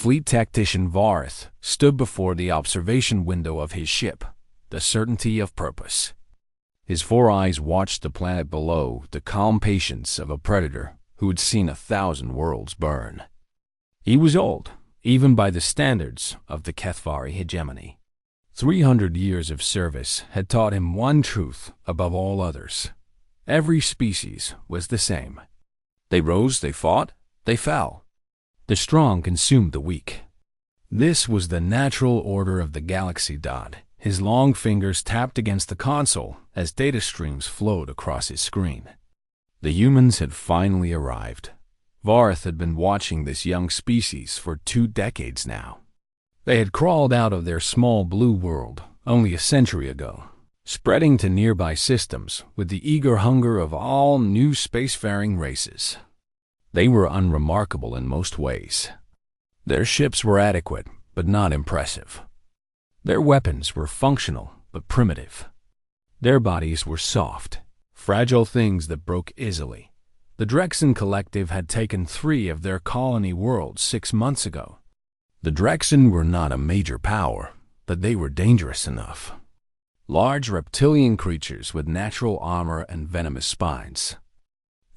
Fleet tactician Varth stood before the observation window of his ship, the certainty of purpose. His 4 eyes watched the planet below, the calm patience of a predator who had seen 1,000 worlds burn. He was old, even by the standards of the Kethvari hegemony. 300 years of service had taught him one truth above all others. Every species was the same. They rose, they fought, they fell. The strong consumed the weak. This was the natural order of the galaxy. His long fingers tapped against the console as data streams flowed across his screen. The humans had finally arrived. Varth had been watching this young species for 2 decades now. They had crawled out of their small blue world only a century ago, spreading to nearby systems with the eager hunger of all new spacefaring races. They were unremarkable in most ways. Their ships were adequate, but not impressive. Their weapons were functional, but primitive. Their bodies were soft, fragile things that broke easily. The Drexen Collective had taken 3 of their colony worlds 6 months ago. The Drexen were not a major power, but they were dangerous enough. Large reptilian creatures with natural armor and venomous spines.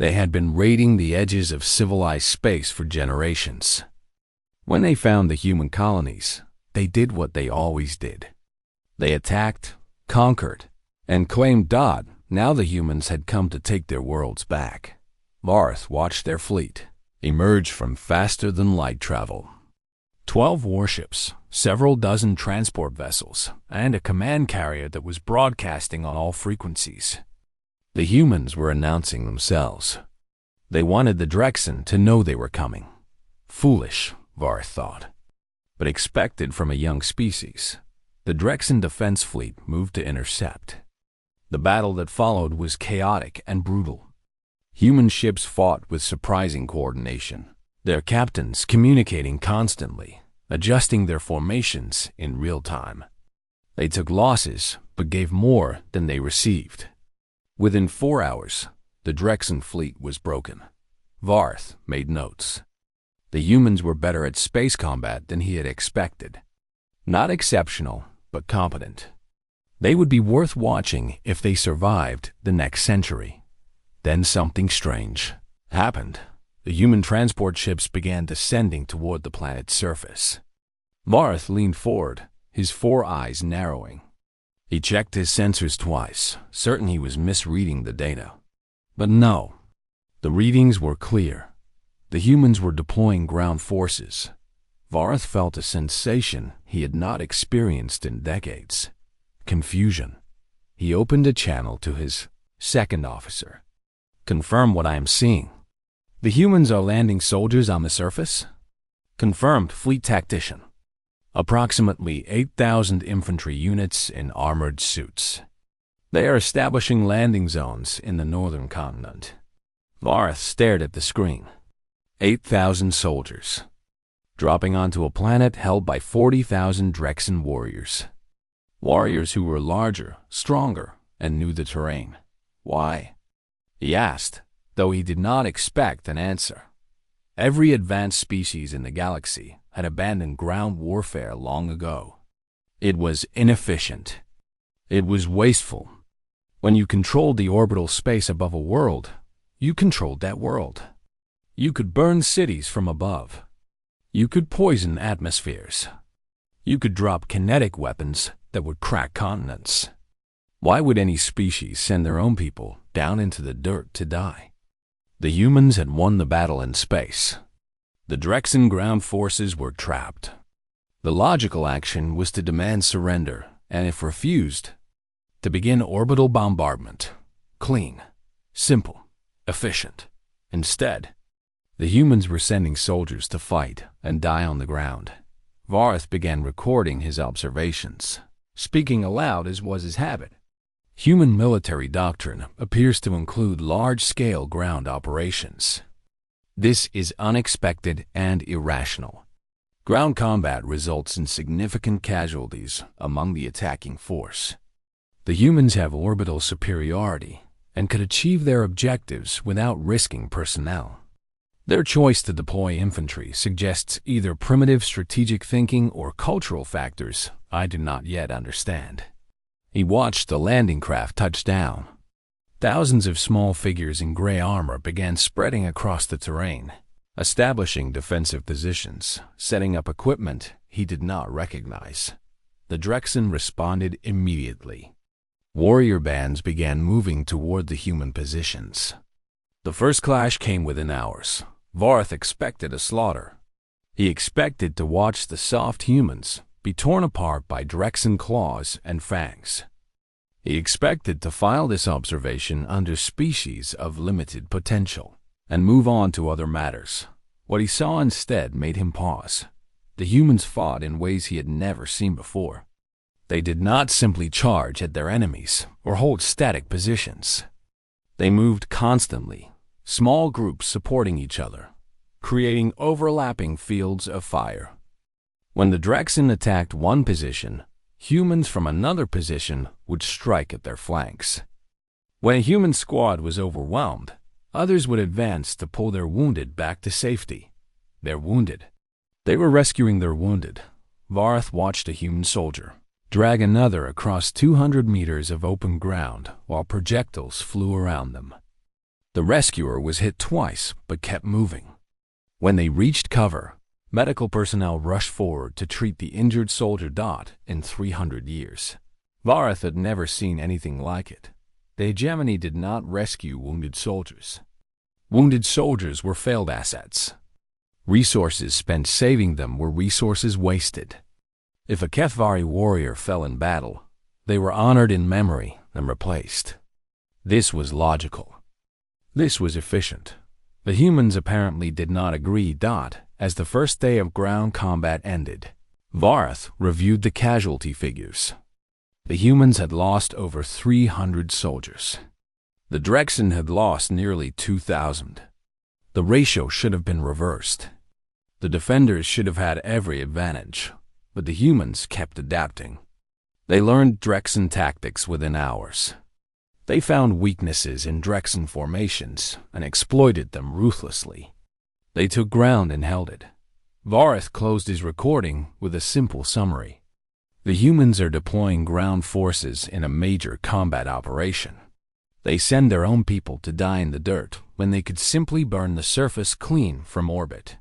They had been raiding the edges of civilized space for generations. When they found the human colonies, they did what they always did. They attacked, conquered, and claimed Dodd. Now the humans had come to take their worlds back. Varth watched their fleet emerge from faster-than-light travel. 12 warships, several dozen transport vessels, and a command carrier that was broadcasting on all frequencies. The humans were announcing themselves. They wanted the Drexen to know they were coming. Foolish, Varth thought, but expected from a young species. The Drexen defense fleet moved to intercept. The battle that followed was chaotic and brutal. Human ships fought with surprising coordination, their captains communicating constantly, adjusting their formations in real time. They took losses, but gave more than they received. Within 4 hours, the Drexen fleet was broken. Varth made notes. The humans were better at space combat than he had expected. Not exceptional, but competent. They would be worth watching if they survived the next century. Then something strange happened. The human transport ships began descending toward the planet's surface. Varth leaned forward, his 4 eyes narrowing. He checked his sensors twice, certain he was misreading the data. But no, the readings were clear. The humans were deploying ground forces. Varth felt a sensation he had not experienced in decades. Confusion. He opened a channel to his second officer. "Confirm what I am seeing. The humans are landing soldiers on the surface?" "Confirmed, fleet tactician. Approximately 8,000 infantry units in armored suits. They are establishing landing zones in the northern continent." Varth stared at the screen. 8,000 soldiers, dropping onto a planet held by 40,000 Drexen warriors. Warriors who were larger, stronger, and knew the terrain. Why? He asked, though he did not expect an answer. Every advanced species in the galaxy had abandoned ground warfare long ago. It was inefficient. It was wasteful. When you controlled the orbital space above a world, you controlled that world. You could burn cities from above. You could poison atmospheres. You could drop kinetic weapons that would crack continents. Why would any species send their own people down into the dirt to die? The humans had won the battle in space. The Drexen ground forces were trapped. The logical action was to demand surrender, and if refused, to begin orbital bombardment. Clean, simple, efficient. Instead, the humans were sending soldiers to fight and die on the ground. Varth began recording his observations, speaking aloud as was his habit. Human military doctrine appears to include large-scale ground operations. This is unexpected and irrational. Ground combat results in significant casualties among the attacking force. The humans have orbital superiority and could achieve their objectives without risking personnel. Their choice to deploy infantry suggests either primitive strategic thinking or cultural factors I do not yet understand. He watched the landing craft touch down. Thousands of small figures in gray armor began spreading across the terrain, establishing defensive positions, setting up equipment he did not recognize. The Drexen responded immediately. Warrior bands began moving toward the human positions. The first clash came within hours. Varth expected a slaughter. He expected to watch the soft humans be torn apart by Drexen claws and fangs. He expected to file this observation under species of limited potential and move on to other matters. What he saw instead made him pause. The humans fought in ways he had never seen before. They did not simply charge at their enemies or hold static positions. They moved constantly, small groups supporting each other, creating overlapping fields of fire. When the Drexen attacked one position, humans from another position would strike at their flanks. When a human squad was overwhelmed, others would advance to pull their wounded back to safety. Their wounded. They were rescuing their wounded. Varth watched a human soldier drag another across 200 meters of open ground while projectiles flew around them. The rescuer was hit twice but kept moving. When they reached cover, medical personnel rushed forward to treat the injured soldier in 300 years. Varth had never seen anything like it. The hegemony did not rescue wounded soldiers. Wounded soldiers were failed assets. Resources spent saving them were resources wasted. If a Kethvari warrior fell in battle, they were honored in memory and replaced. This was logical. This was efficient. The humans apparently did not agree. As the first day of ground combat ended, Varth reviewed the casualty figures. The humans had lost over 300 soldiers. The Drexen had lost nearly 2,000. The ratio should have been reversed. The defenders should have had every advantage, but the humans kept adapting. They learned Drexen tactics within hours. They found weaknesses in Drexen formations and exploited them ruthlessly. They took ground and held it. Varth closed his recording with a simple summary. The humans are deploying ground forces in a major combat operation. They send their own people to die in the dirt when they could simply burn the surface clean from orbit.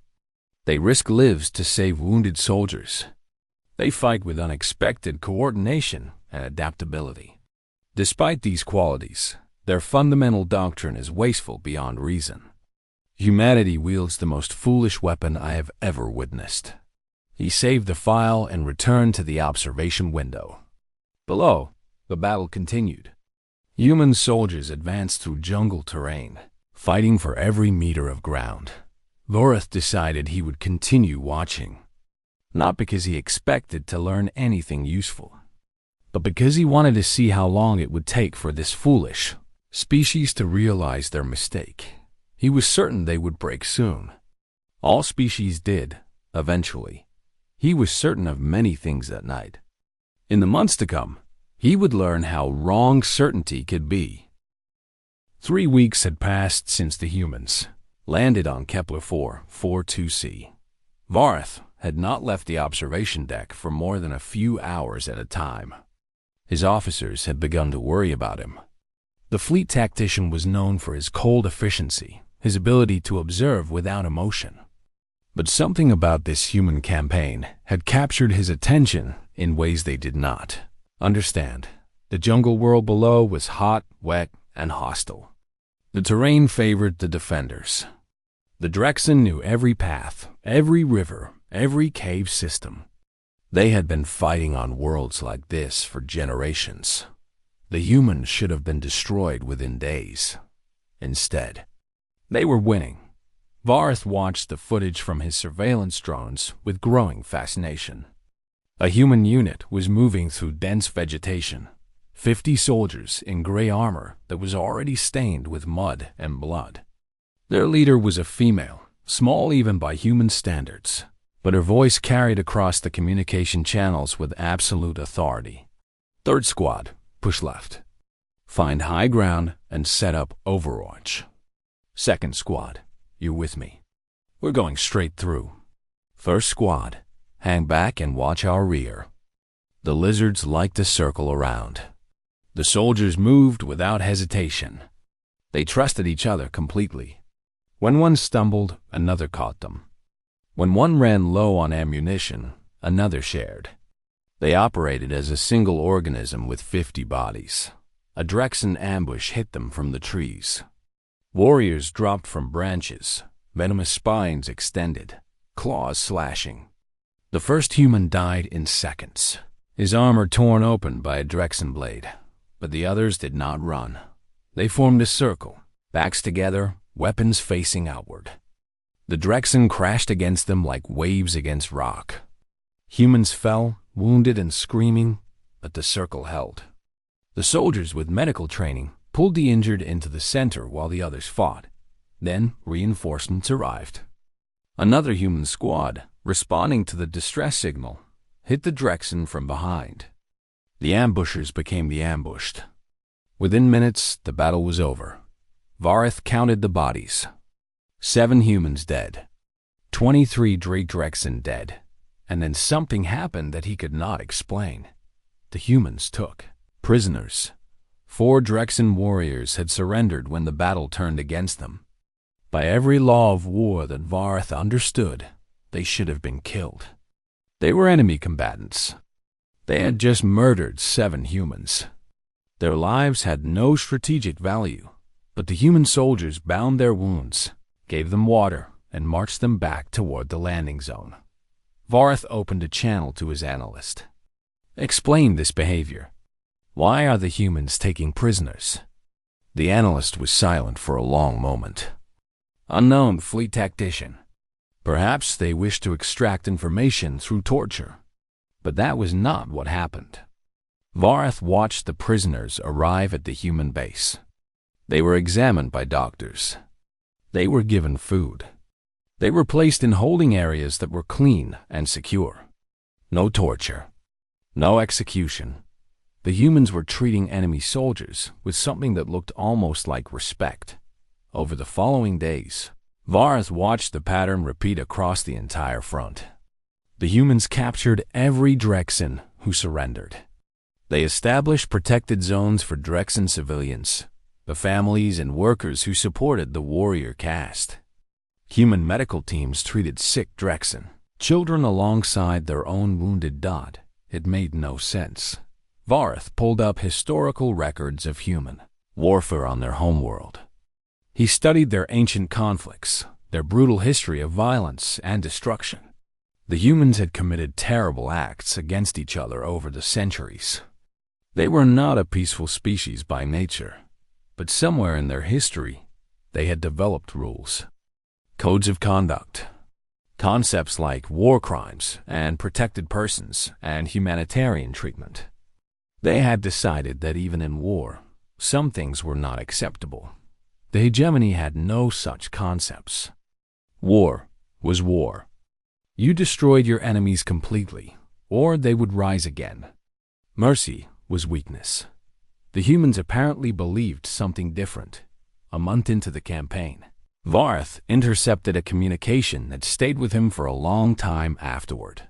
They risk lives to save wounded soldiers. They fight with unexpected coordination and adaptability. Despite these qualities, their fundamental doctrine is wasteful beyond reason. Humanity wields the most foolish weapon I have ever witnessed. He saved the file and returned to the observation window. Below, the battle continued. Human soldiers advanced through jungle terrain, fighting for every meter of ground. Varth decided he would continue watching, not because he expected to learn anything useful, but because he wanted to see how long it would take for this foolish species to realize their mistake. He was certain they would break soon. All species did, eventually. He was certain of many things that night. In the months to come, he would learn how wrong certainty could be. 3 weeks had passed since the humans landed on Kepler 442c. Varth had not left the observation deck for more than a few hours at a time. His officers had begun to worry about him. The fleet tactician was known for his cold efficiency, his ability to observe without emotion. But something about this human campaign had captured his attention in ways they did not understand. The jungle world below was hot, wet, and hostile. The terrain favored the defenders. The Drexen knew every path, every river, every cave system. They had been fighting on worlds like this for generations. The humans should have been destroyed within days. Instead, they were winning. Varth watched the footage from his surveillance drones with growing fascination. A human unit was moving through dense vegetation. 50 soldiers in gray armor that was already stained with mud and blood. Their leader was a female, small even by human standards, but her voice carried across the communication channels with absolute authority. Third squad, push left. Find high ground and set up overwatch. Second squad, you're with me. We're going straight through. First squad, hang back and watch our rear. The lizards liked to circle around. The soldiers moved without hesitation. They trusted each other completely. When one stumbled, another caught them. When one ran low on ammunition, another shared. They operated as a single organism with 50 bodies. A Drexen ambush hit them from the trees. Warriors dropped from branches, venomous spines extended, claws slashing. The first human died in seconds, his armor torn open by a Drexen blade. But the others did not run. They formed a circle, backs together, weapons facing outward. The Drexen crashed against them like waves against rock. Humans fell, wounded and screaming, but the circle held. The soldiers with medical training pulled the injured into the center while the others fought. Then reinforcements arrived. Another human squad, responding to the distress signal, hit the Drexen from behind. The ambushers became the ambushed. Within minutes, the battle was over. Vareth counted the bodies. 7 humans dead. 23 Drexen dead. And then something happened that he could not explain. The humans took prisoners. 4 Drexen warriors had surrendered when the battle turned against them. By every law of war that Vareth understood, they should have been killed. They were enemy combatants. They had just murdered 7 humans. Their lives had no strategic value, but the human soldiers bound their wounds, gave them water, and marched them back toward the landing zone. Vareth opened a channel to his analyst. Explain this behavior. Why are the humans taking prisoners? The analyst was silent for a long moment. Unknown fleet tactician. Perhaps they wished to extract information through torture. But that was not what happened. Vareth watched the prisoners arrive at the human base. They were examined by doctors. They were given food. They were placed in holding areas that were clean and secure. No torture. No execution. The humans were treating enemy soldiers with something that looked almost like respect. Over the following days, Vareth watched the pattern repeat across the entire front. The humans captured every Drexen who surrendered. They established protected zones for Drexen civilians, the families and workers who supported the warrior caste. Human medical teams treated sick Drexen, children alongside their own wounded Dot. It made no sense. Vareth pulled up historical records of human warfare on their homeworld. He studied their ancient conflicts, their brutal history of violence and destruction. The humans had committed terrible acts against each other over the centuries. They were not a peaceful species by nature, but somewhere in their history, they had developed rules, codes of conduct, concepts like war crimes and protected persons and humanitarian treatment. They had decided that even in war, some things were not acceptable. The hegemony had no such concepts. War was war. You destroyed your enemies completely, or they would rise again. Mercy was weakness. The humans apparently believed something different. A month into the campaign, Vareth intercepted a communication that stayed with him for a long time afterward.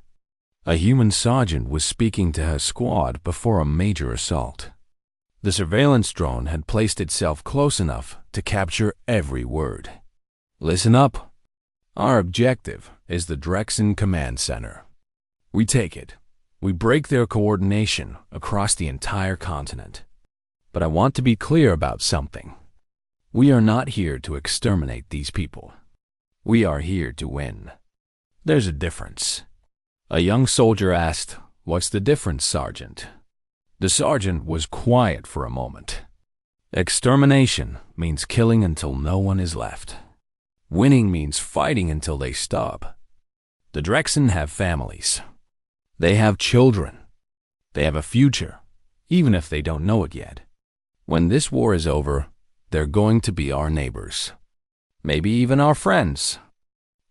A human sergeant was speaking to her squad before a major assault. The surveillance drone had placed itself close enough to capture every word. Listen up. Our objective is the Drexen Command Center. We take it. We break their coordination across the entire continent. But I want to be clear about something. We are not here to exterminate these people. We are here to win. There's a difference. A young soldier asked, "What's the difference, Sergeant?" The sergeant was quiet for a moment. Extermination means killing until no one is left. Winning means fighting until they stop. The Drexen have families. They have children. They have a future, even if they don't know it yet. When this war is over, they're going to be our neighbors. Maybe even our friends.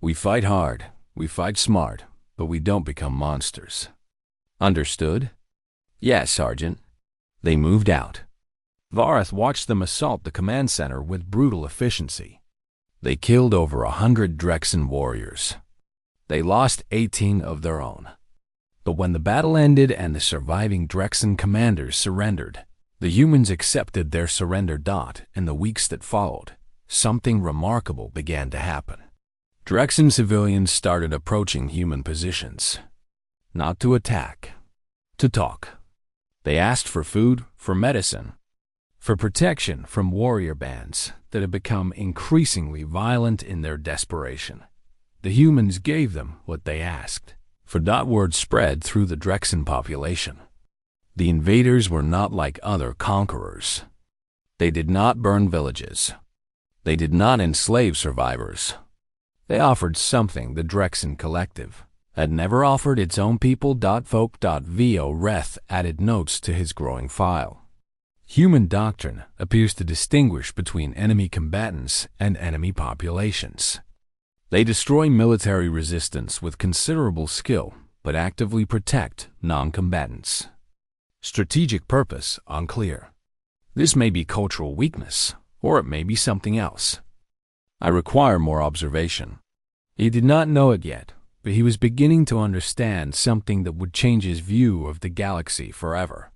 We fight hard, we fight smart, but we don't become monsters. Understood? Yes, Sergeant. They moved out. Vareth watched them assault the command center with brutal efficiency. They killed over 100 Drexen warriors. They lost 18 of their own. But when the battle ended and the surviving Drexen commanders surrendered, the humans accepted their surrender. In the weeks that followed, something remarkable began to happen. Drexen civilians started approaching human positions. Not to attack, to talk. They asked for food, for medicine, for protection from warrior bands that had become increasingly violent in their desperation. The humans gave them what they asked. For word spread through the Drexen population. The invaders were not like other conquerors. They did not burn villages. They did not enslave survivors. They offered something the Drexen collective had never offered its own people. Folk.vo Reth added notes to his growing file. Human doctrine appears to distinguish between enemy combatants and enemy populations. They destroy military resistance with considerable skill, but actively protect non-combatants. Strategic purpose unclear. This may be cultural weakness, or it may be something else. I require more observation. He did not know it yet, but he was beginning to understand something that would change his view of the galaxy forever.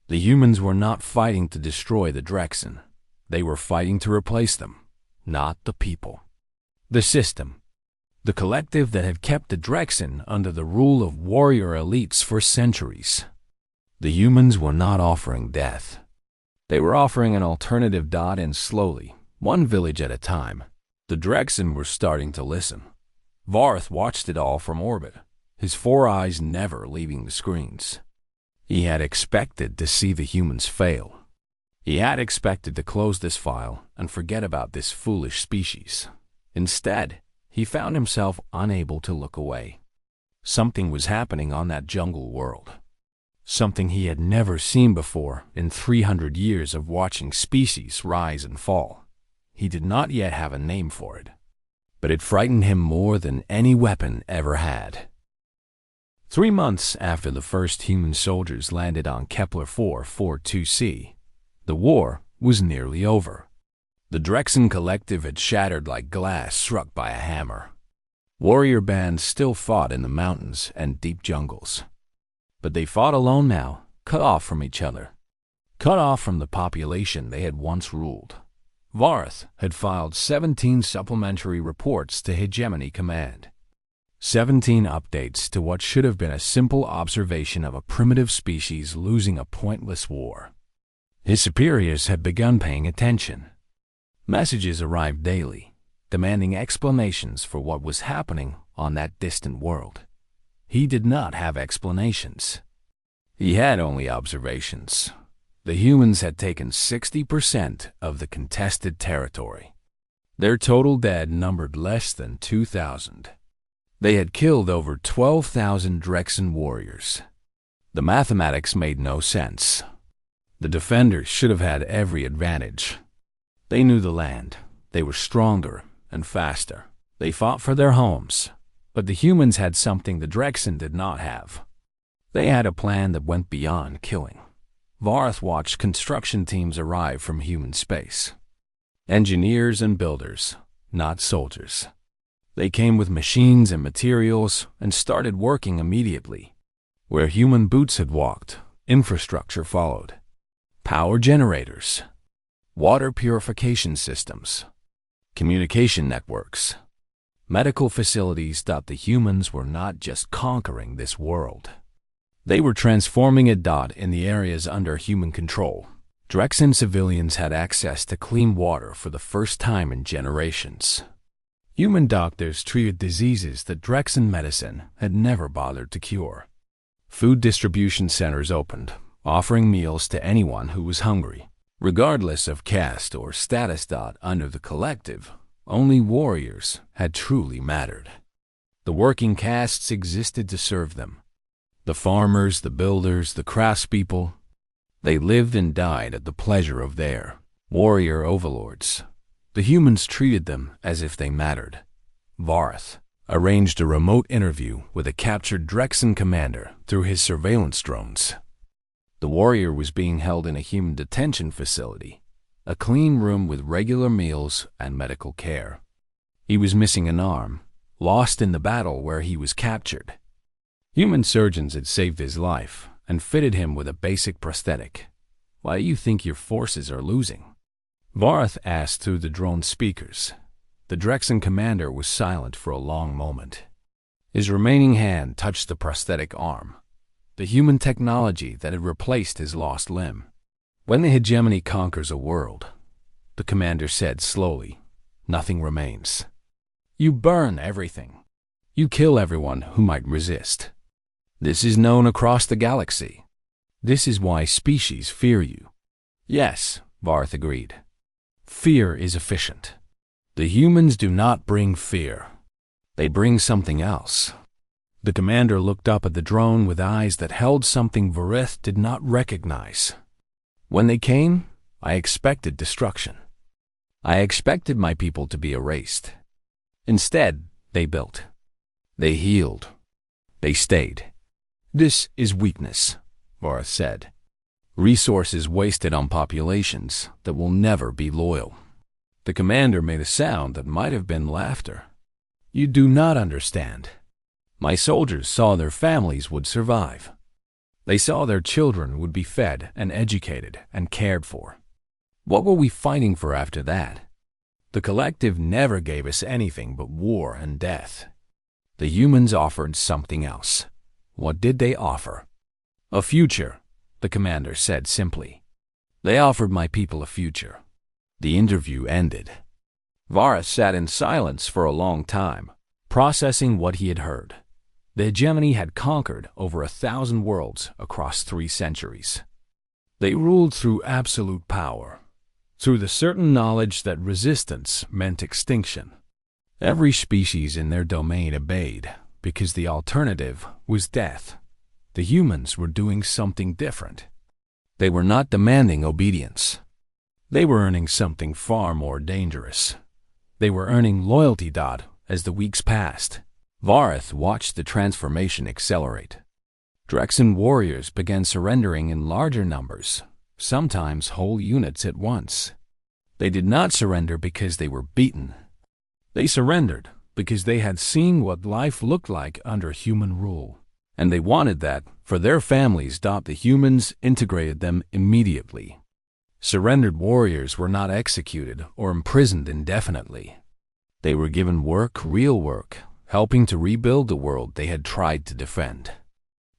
The humans were not fighting to destroy the Drexen. They were fighting to replace them, not the people. The system, the collective that had kept the Drexen under the rule of warrior elites for centuries. The humans were not offering death. They were offering an alternative. And slowly, one village at a time, the Drexen were starting to listen. Varth watched it all from orbit, his 4 eyes never leaving the screens. He had expected to see the humans fail. He had expected to close this file and forget about this foolish species. Instead, he found himself unable to look away. Something was happening on that jungle world. Something he had never seen before in 300 years of watching species rise and fall. He did not yet have a name for it, but it frightened him more than any weapon ever had. 3 months after the first human soldiers landed on Kepler 442c, the war was nearly over. The Drexen collective had shattered like glass struck by a hammer. Warrior bands still fought in the mountains and deep jungles. But they fought alone now, cut off from each other. Cut off from the population they had once ruled. Varth had filed 17 supplementary reports to Hegemony Command. 17 updates to what should have been a simple observation of a primitive species losing a pointless war. His superiors had begun paying attention. Messages arrived daily, demanding explanations for what was happening on that distant world. He did not have explanations. He had only observations. The humans had taken 60% of the contested territory. Their total dead numbered less than 2,000. They had killed over 12,000 Drexen warriors. The mathematics made no sense. The defenders should have had every advantage. They knew the land. They were stronger and faster. They fought for their homes. But the humans had something the Drexen did not have. They had a plan that went beyond killing. Varth watched construction teams arrive from human space. Engineers and builders, not soldiers. They came with machines and materials and started working immediately. Where human boots had walked, infrastructure followed. Power generators, water purification systems, communication networks, medical facilities. The humans were not just conquering this world. They were transforming it. In the areas under human control, Drexen civilians had access to clean water for the first time in generations. Human doctors treated diseases that Drexen medicine had never bothered to cure. Food distribution centers opened, offering meals to anyone who was hungry, regardless of caste or status. Under the collective, only warriors had truly mattered. The working castes existed to serve them. The farmers, the builders, the craftspeople, they lived and died at the pleasure of their warrior overlords. The humans treated them as if they mattered. Varth arranged a remote interview with a captured Drexen commander through his surveillance drones. The warrior was being held in a human detention facility, a clean room with regular meals and medical care. He was missing an arm, lost in the battle where he was captured. Human surgeons had saved his life and fitted him with a basic prosthetic. Why do you think your forces are losing? Varth asked through the drone speakers. The Drexen commander was silent for a long moment. His remaining hand touched the prosthetic arm, the human technology that had replaced his lost limb. When the hegemony conquers a world, the commander said slowly, nothing remains. You burn everything. You kill everyone who might resist. This is known across the galaxy. This is why species fear you. Yes, Varth agreed. Fear is efficient. The humans do not bring fear. They bring something else. The commander looked up at the drone with eyes that held something Varith did not recognize. When they came, I expected destruction. I expected my people to be erased. Instead, they built. They healed. They stayed. This is weakness, Varth said. Resources wasted on populations that will never be loyal. The commander made a sound that might have been laughter. You do not understand. My soldiers saw their families would survive. They saw their children would be fed and educated and cared for. What were we fighting for after that? The collective never gave us anything but war and death. The humans offered something else. What did they offer? A future, the commander said simply. They offered my people a future. The interview ended. Vareth sat in silence for a long time, processing what he had heard. The hegemony had conquered over 1,000 worlds across 3 centuries. They ruled through absolute power, through the certain knowledge that resistance meant extinction. Every species in their domain obeyed, because the alternative was death. The humans were doing something different. They were not demanding obedience. They were earning something far more dangerous. They were earning loyalty. As the weeks passed, Vareth watched the transformation accelerate. Drexen warriors began surrendering in larger numbers, sometimes whole units at once. They did not surrender because they were beaten. They surrendered because they had seen what life looked like under human rule, and they wanted that for their families. The humans integrated them immediately. Surrendered warriors were not executed or imprisoned indefinitely. They were given work, real work, helping to rebuild the world they had tried to defend.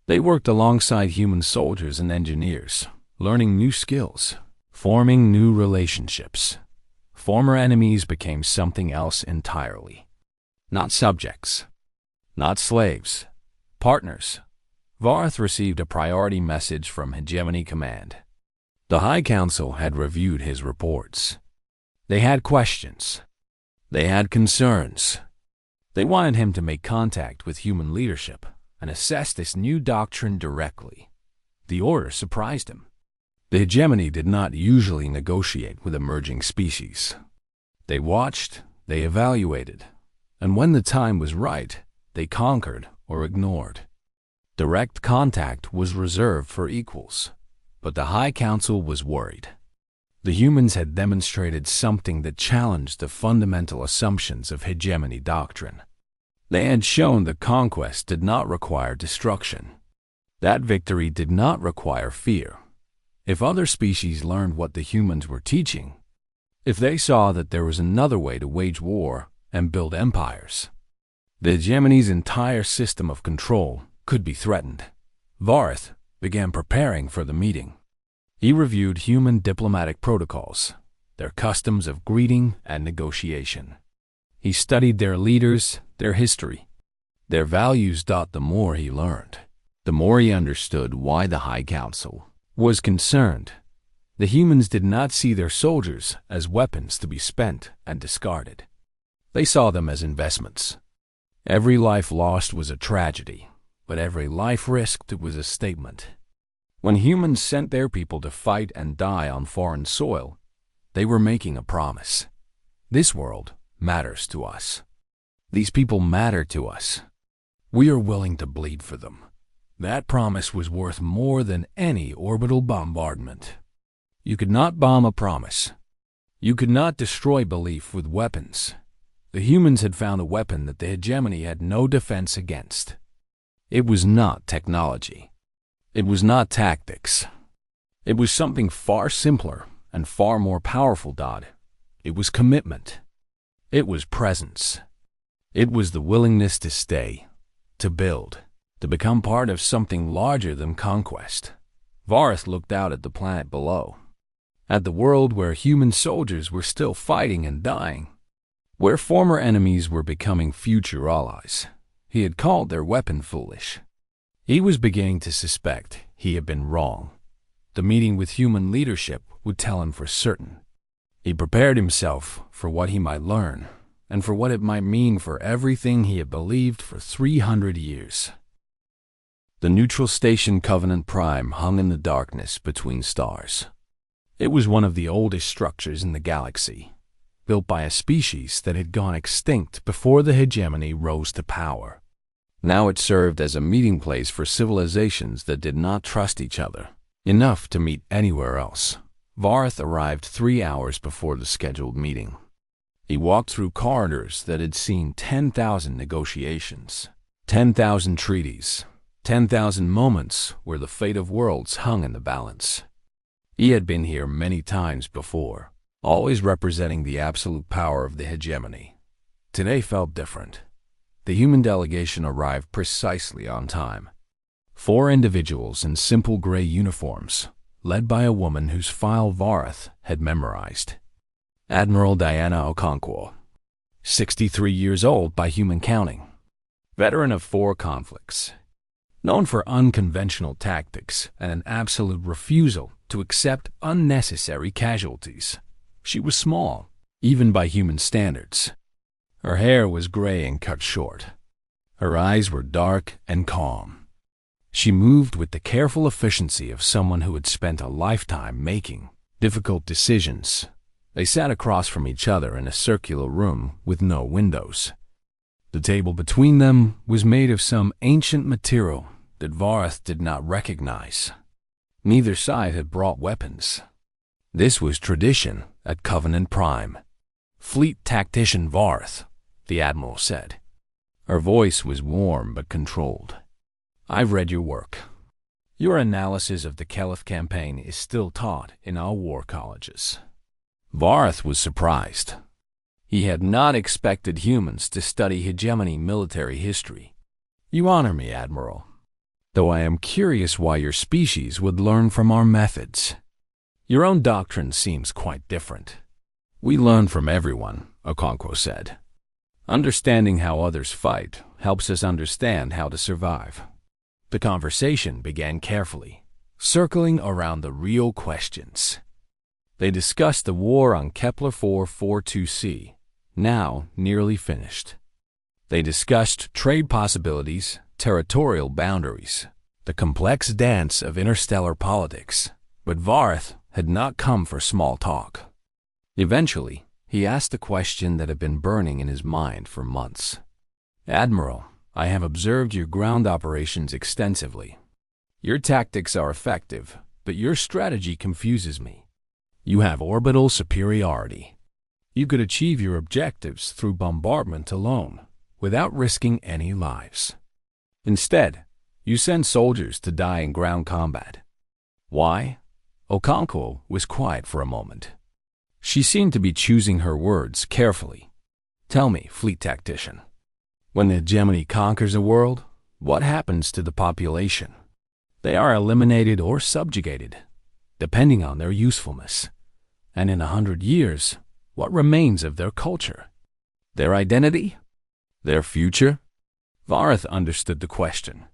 They worked alongside human soldiers and engineers, learning new skills, forming new relationships. Former enemies became something else entirely. Not subjects, not slaves, partners. Varth received a priority message from Hegemony Command. The High Council had reviewed his reports. They had questions. They had concerns. They wanted him to make contact with human leadership and assess this new doctrine directly. The order surprised him. The hegemony did not usually negotiate with emerging species. They watched, they evaluated, and when the time was right, they conquered or ignored. Direct contact was reserved for equals, but the High Council was worried. The humans had demonstrated something that challenged the fundamental assumptions of hegemony doctrine. They had shown that conquest did not require destruction. That victory did not require fear. If other species learned what the humans were teaching, if they saw that there was another way to wage war and build empires, the hegemony's entire system of control could be threatened. Varth began preparing for the meeting. He reviewed human diplomatic protocols, their customs of greeting and negotiation. He studied their leaders, their history, their values. The more he learned, the more he understood why the High Council was concerned. The humans did not see their soldiers as weapons to be spent and discarded. They saw them as investments. Every life lost was a tragedy, but every life risked was a statement. When humans sent their people to fight and die on foreign soil, they were making a promise. This world matters to us. These people matter to us. We are willing to bleed for them. That promise was worth more than any orbital bombardment. You could not bomb a promise. You could not destroy belief with weapons. The humans had found a weapon that the hegemony had no defense against. It was not technology. It was not tactics. It was something far simpler and far more powerful, Dodd. It was commitment. It was presence. It was the willingness to stay, to build, to become part of something larger than conquest. Vareth looked out at the planet below, at the world where human soldiers were still fighting and dying, where former enemies were becoming future allies. He had called their weapon foolish. He was beginning to suspect he had been wrong. The meeting with human leadership would tell him for certain. He prepared himself for what he might learn, and for what it might mean for everything he had believed for 300 years. The neutral station Covenant Prime hung in the darkness between stars. It was one of the oldest structures in the galaxy, built by a species that had gone extinct before the hegemony rose to power. Now it served as a meeting place for civilizations that did not trust each other enough to meet anywhere else. Vareth arrived 3 hours before the scheduled meeting. He walked through corridors that had seen 10,000 negotiations, 10,000 treaties, 10,000 moments where the fate of worlds hung in the balance. He had been here many times before, always representing the absolute power of the hegemony. Today felt different. The human delegation arrived precisely on time. 4 individuals in simple gray uniforms, led by a woman whose file Vareth had memorized. Admiral Diana Okonkwo, 63 years old by human counting, veteran of 4 conflicts, known for unconventional tactics and an absolute refusal to accept unnecessary casualties. She was small, even by human standards. Her hair was gray and cut short. Her eyes were dark and calm. She moved with the careful efficiency of someone who had spent a lifetime making difficult decisions. They sat across from each other in a circular room with no windows. The table between them was made of some ancient material that Vareth did not recognize. Neither side had brought weapons. This was tradition at Covenant Prime. "Fleet Tactician Vareth," the Admiral said. Her voice was warm but controlled. "I've read your work. Your analysis of the Keleth campaign is still taught in our war colleges." Vareth was surprised. He had not expected humans to study hegemony military history. "You honor me, Admiral, though I am curious why your species would learn from our methods. Your own doctrine seems quite different." "We learn from everyone," Okonkwo said. "Understanding how others fight helps us understand how to survive." The conversation began carefully, circling around the real questions. They discussed the war on Kepler 442c, now nearly finished. They discussed trade possibilities, territorial boundaries, the complex dance of interstellar politics. But Vareth had not come for small talk. Eventually, he asked a question that had been burning in his mind for months. "Admiral, I have observed your ground operations extensively. Your tactics are effective, but your strategy confuses me. You have orbital superiority. You could achieve your objectives through bombardment alone, without risking any lives. Instead, you send soldiers to die in ground combat. Why?" Okonkwo was quiet for a moment. She seemed to be choosing her words carefully. "Tell me, Fleet Tactician, when the hegemony conquers a world, what happens to the population? They are eliminated or subjugated, depending on their usefulness. And in 100 years, what remains of their culture? Their identity? Their future?" Vareth understood the question.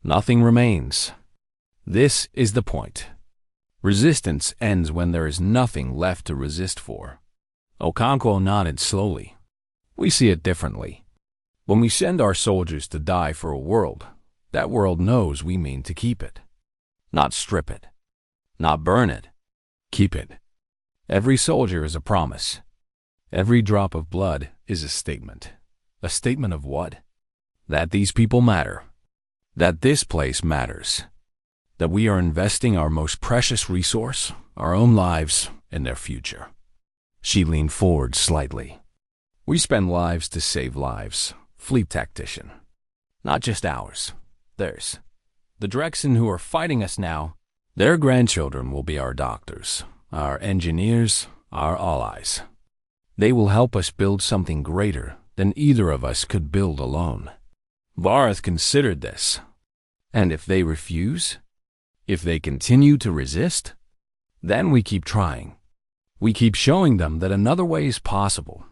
"Nothing remains. This is the point. Resistance ends when there is nothing left to resist for." Okonkwo nodded slowly. "We see it differently. When we send our soldiers to die for a world, that world knows we mean to keep it. Not strip it. Not burn it. Keep it. Every soldier is a promise. Every drop of blood is a statement. A statement of what? That these people matter. That this place matters. That we are investing our most precious resource, our own lives, in their future." She leaned forward slightly. We spend lives to save lives, fleet tactician. Not just ours, theirs. The Drexen who are fighting us now, their grandchildren will be our doctors, our engineers, our allies. They will help us build something greater than either of us could build alone. Vareth considered this. And if they refuse? If they continue to resist? Then we keep trying. We keep showing them that another way is possible.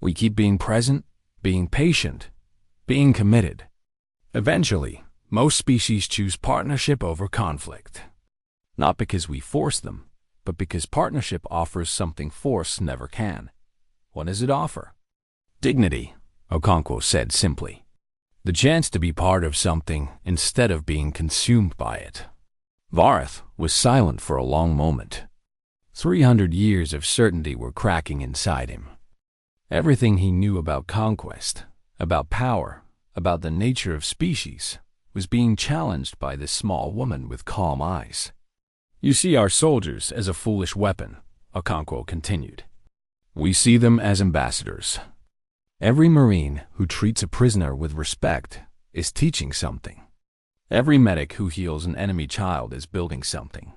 We keep being present, being patient, being committed. Eventually, most species choose partnership over conflict. Not because we force them, but because partnership offers something force never can. What does it offer? Dignity, Okonkwo said simply. The chance to be part of something instead of being consumed by it. Vareth was silent for a long moment. 300 years of certainty were cracking inside him. Everything he knew about conquest, about power, about the nature of species, was being challenged by this small woman with calm eyes. You see our soldiers as a foolish weapon, Okonkwo continued. We see them as ambassadors. Every Marine who treats a prisoner with respect is teaching something. Every medic who heals an enemy child is building something.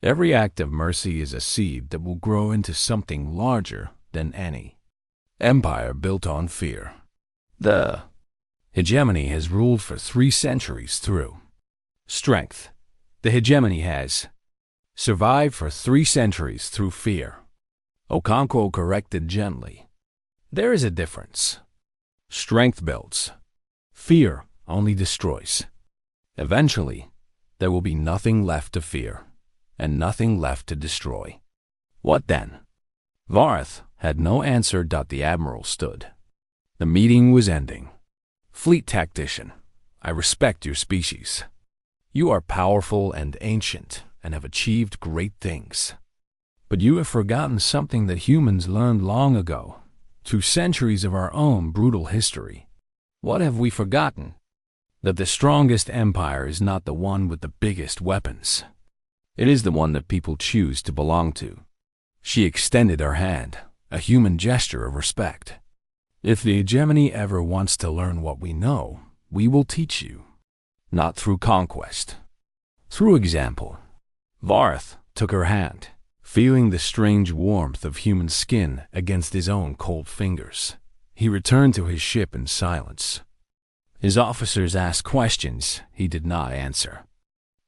Every act of mercy is a seed that will grow into something larger than any empire built on fear. The hegemony has ruled for 3 centuries through strength. The hegemony has survived for 3 centuries through fear. Okonkwo corrected gently. There is a difference. Strength builds. Fear only destroys. Eventually, there will be nothing left to fear, and nothing left to destroy. What then? Vareth had no answer. The Admiral stood. The meeting was ending. Fleet tactician, I respect your species. You are powerful and ancient and have achieved great things. But you have forgotten something that humans learned long ago, through centuries of our own brutal history. What have we forgotten? That the strongest empire is not the one with the biggest weapons. It is the one that people choose to belong to. She extended her hand, a human gesture of respect. If the hegemony ever wants to learn what we know, we will teach you. Not through conquest. Through example. Vareth took her hand, feeling the strange warmth of human skin against his own cold fingers. He returned to his ship in silence. His officers asked questions he did not answer.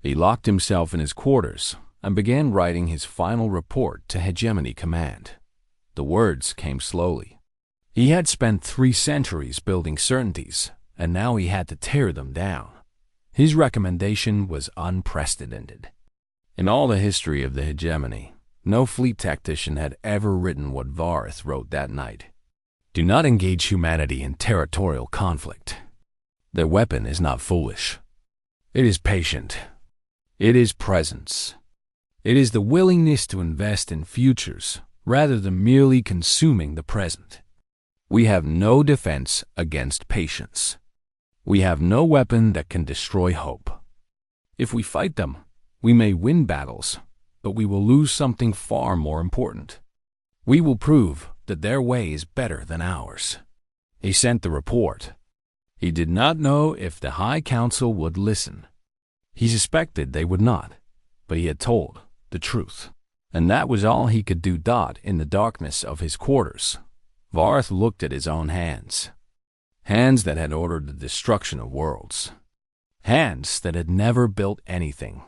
He locked himself in his quarters and began writing his final report to Hegemony Command. The words came slowly. He had spent 3 centuries building certainties, and now he had to tear them down. His recommendation was unprecedented. In all the history of the hegemony, no fleet tactician had ever written what Vareth wrote that night. Do not engage humanity in territorial conflict. Their weapon is not foolish. It is patient. It is presence. It is the willingness to invest in futures rather than merely consuming the present. We have no defense against patience. We have no weapon that can destroy hope. If we fight them, we may win battles, but we will lose something far more important. We will prove that their way is better than ours. He sent the report. He did not know if the High Council would listen. He suspected they would not, but he had told the truth. And that was all he could do. In the darkness of his quarters, Vareth looked at his own hands. Hands that had ordered the destruction of worlds. Hands that had never built anything.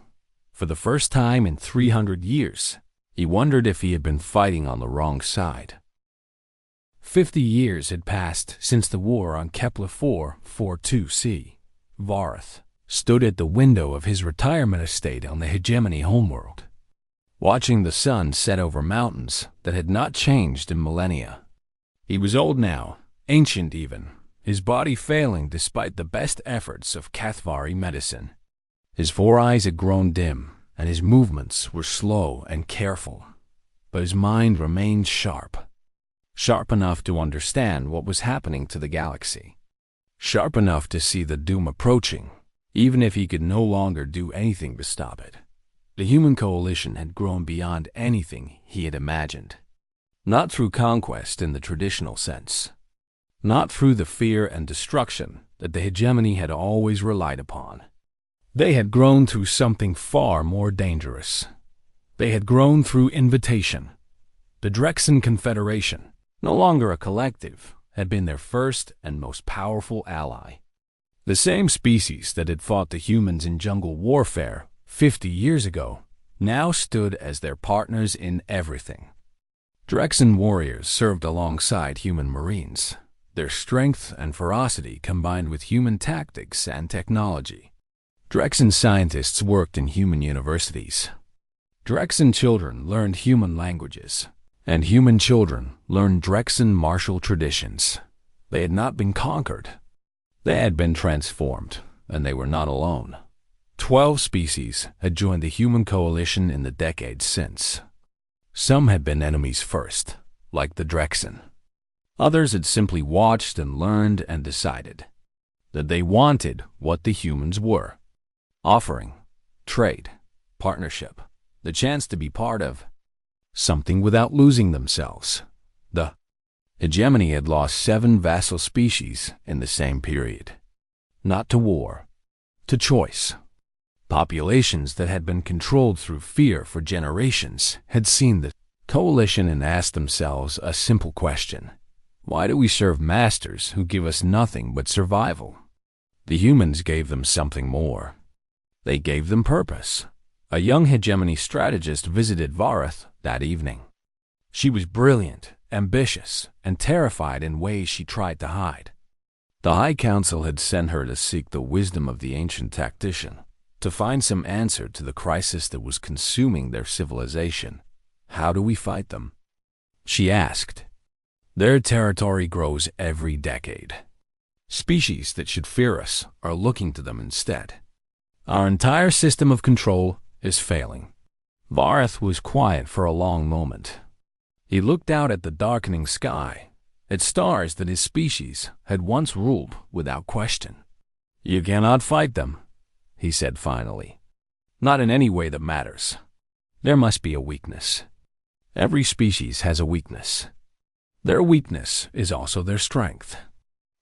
For the first time in 300 years, he wondered if he had been fighting on the wrong side. 50 years had passed since the war on Kepler 442c. Vareth stood at the window of his retirement estate on the hegemony homeworld, watching the sun set over mountains that had not changed in millennia. He was old now, ancient even, his body failing despite the best efforts of Kathvari medicine. His 4 eyes had grown dim, and his movements were slow and careful, but his mind remained sharp. Sharp enough to understand what was happening to the galaxy. Sharp enough to see the doom approaching, even if he could no longer do anything to stop it. The human coalition had grown beyond anything he had imagined. Not through conquest in the traditional sense. Not through the fear and destruction that the hegemony had always relied upon. They had grown through something far more dangerous. They had grown through invitation. The Drexen Confederation, no longer a collective, had been their first and most powerful ally. The same species that had fought the humans in jungle warfare 50 years ago now stood as their partners in everything. Drexen warriors served alongside human marines, their strength and ferocity combined with human tactics and technology. Drexen scientists worked in human universities. Drexen children learned human languages, and human children learned Drexen martial traditions. They had not been conquered. They had been transformed, and they were not alone. 12 species had joined the human coalition in the decades since. Some had been enemies first, like the Drexen. Others had simply watched and learned and decided that they wanted what the humans were. Offering, trade, partnership, the chance to be part of something without losing themselves. The hegemony had lost 7 vassal species in the same period. Not to war, to choice. Populations that had been controlled through fear for generations had seen the coalition and asked themselves a simple question. Why do we serve masters who give us nothing but survival? The humans gave them something more. They gave them purpose. A young hegemony strategist visited Vareth that evening. She was brilliant, ambitious, and terrified in ways she tried to hide. The High Council had sent her to seek the wisdom of the ancient tactician, to find some answer to the crisis that was consuming their civilization. How do we fight them? She asked. Their territory grows every decade. Species that should fear us are looking to them instead. Our entire system of control is failing. Vareth was quiet for a long moment. He looked out at the darkening sky, at stars that his species had once ruled without question. You cannot fight them, he said finally. Not in any way that matters. There must be a weakness. Every species has a weakness. Their weakness is also their strength.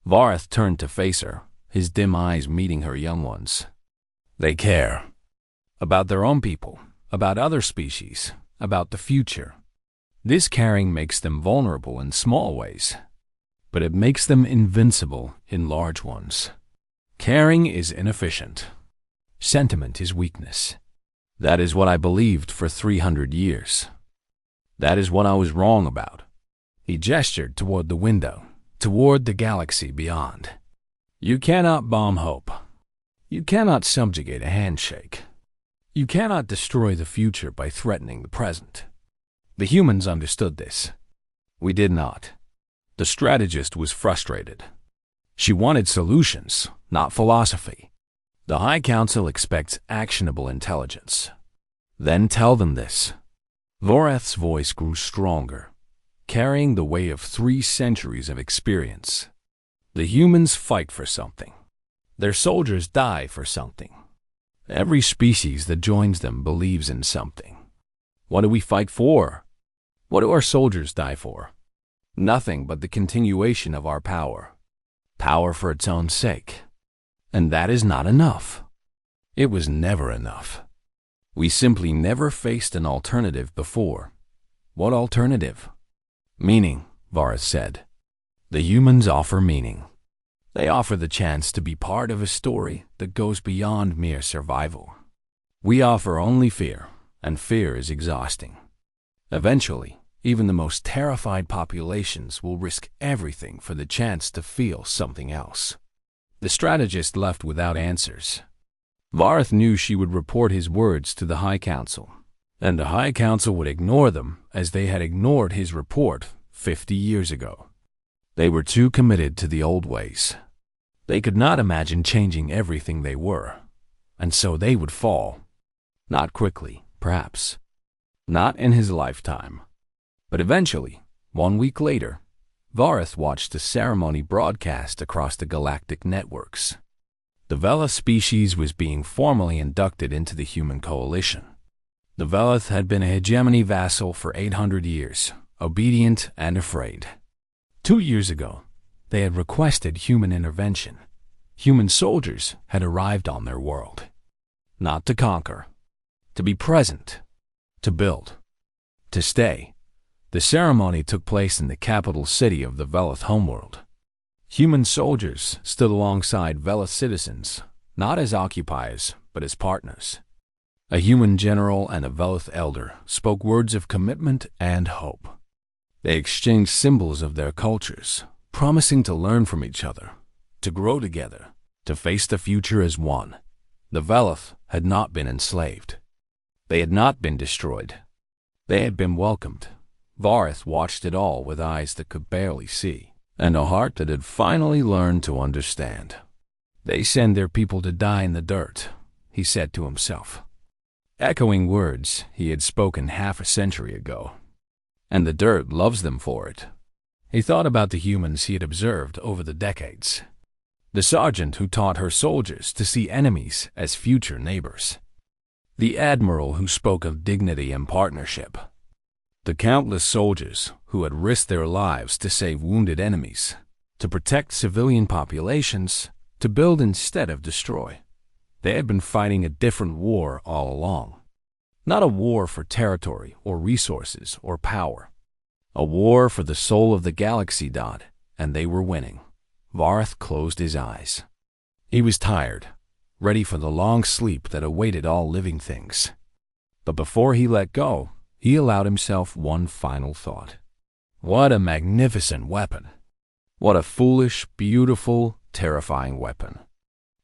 Vareth turned to face her, his dim eyes meeting her young ones. They care. About their own people, about other species, about the future. This caring makes them vulnerable in small ways, but it makes them invincible in large ones. Caring is inefficient. Sentiment is weakness. That is what I believed for 300 years. That is what I was wrong about. He gestured toward the window, toward the galaxy beyond. You cannot bomb hope. You cannot subjugate a handshake. You cannot destroy the future by threatening the present. The humans understood this. We did not. The strategist was frustrated. She wanted solutions, not philosophy. The High Council expects actionable intelligence. Then tell them this. Voreth's voice grew stronger, carrying the weight of 3 centuries of experience. The humans fight for something. Their soldiers die for something. Every species that joins them believes in something. What do we fight for? What do our soldiers die for? Nothing but the continuation of our power. Power for its own sake. And that is not enough. It was never enough. We simply never faced an alternative before. What alternative? Meaning, Vareth said. The humans offer meaning. They offer the chance to be part of a story that goes beyond mere survival. We offer only fear, and fear is exhausting. Eventually, even the most terrified populations will risk everything for the chance to feel something else. The strategist left without answers. Vareth knew she would report his words to the High Council, and the High Council would ignore them as they had ignored his report 50 years ago. They were too committed to the old ways. They could not imagine changing everything they were, and so they would fall. Not quickly, perhaps. Not in his lifetime. But eventually, 1 week later, Vareth watched a ceremony broadcast across the galactic networks. The Vela species was being formally inducted into the human coalition. The Veleth had been a hegemony vassal for 800 years, obedient and afraid. 2 years ago, they had requested human intervention. Human soldiers had arrived on their world. Not to conquer, to be present, to build, to stay. The ceremony took place in the capital city of the Velith homeworld. Human soldiers stood alongside Velith citizens, not as occupiers, but as partners. A human general and a Velith elder spoke words of commitment and hope. They exchanged symbols of their cultures, promising to learn from each other, to grow together, to face the future as one. The Velith had not been enslaved. They had not been destroyed. They had been welcomed. Vareth watched it all with eyes that could barely see, and a heart that had finally learned to understand. They send their people to die in the dirt, he said to himself, echoing words he had spoken half a century ago. And the dirt loves them for it. He thought about the humans he had observed over the decades. The sergeant who taught her soldiers to see enemies as future neighbors. The admiral who spoke of dignity and partnership. The countless soldiers who had risked their lives to save wounded enemies, to protect civilian populations, to build instead of destroy. They had been fighting a different war all along. Not a war for territory or resources or power. A war for the soul of the galaxy. And they were winning. Vareth closed his eyes. He was tired, ready for the long sleep that awaited all living things. But before he let go, he allowed himself one final thought. What a magnificent weapon! What a foolish, beautiful, terrifying weapon!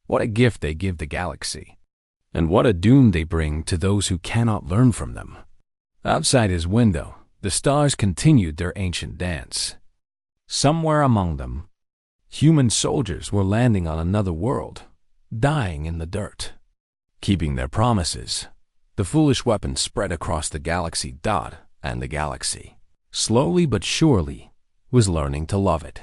What a gift they give the galaxy! And what a doom they bring to those who cannot learn from them! Outside his window, the stars continued their ancient dance. Somewhere among them, human soldiers were landing on another world, dying in the dirt, keeping their promises. The foolish weapon spread across the galaxy. And the galaxy, slowly but surely, was learning to love it.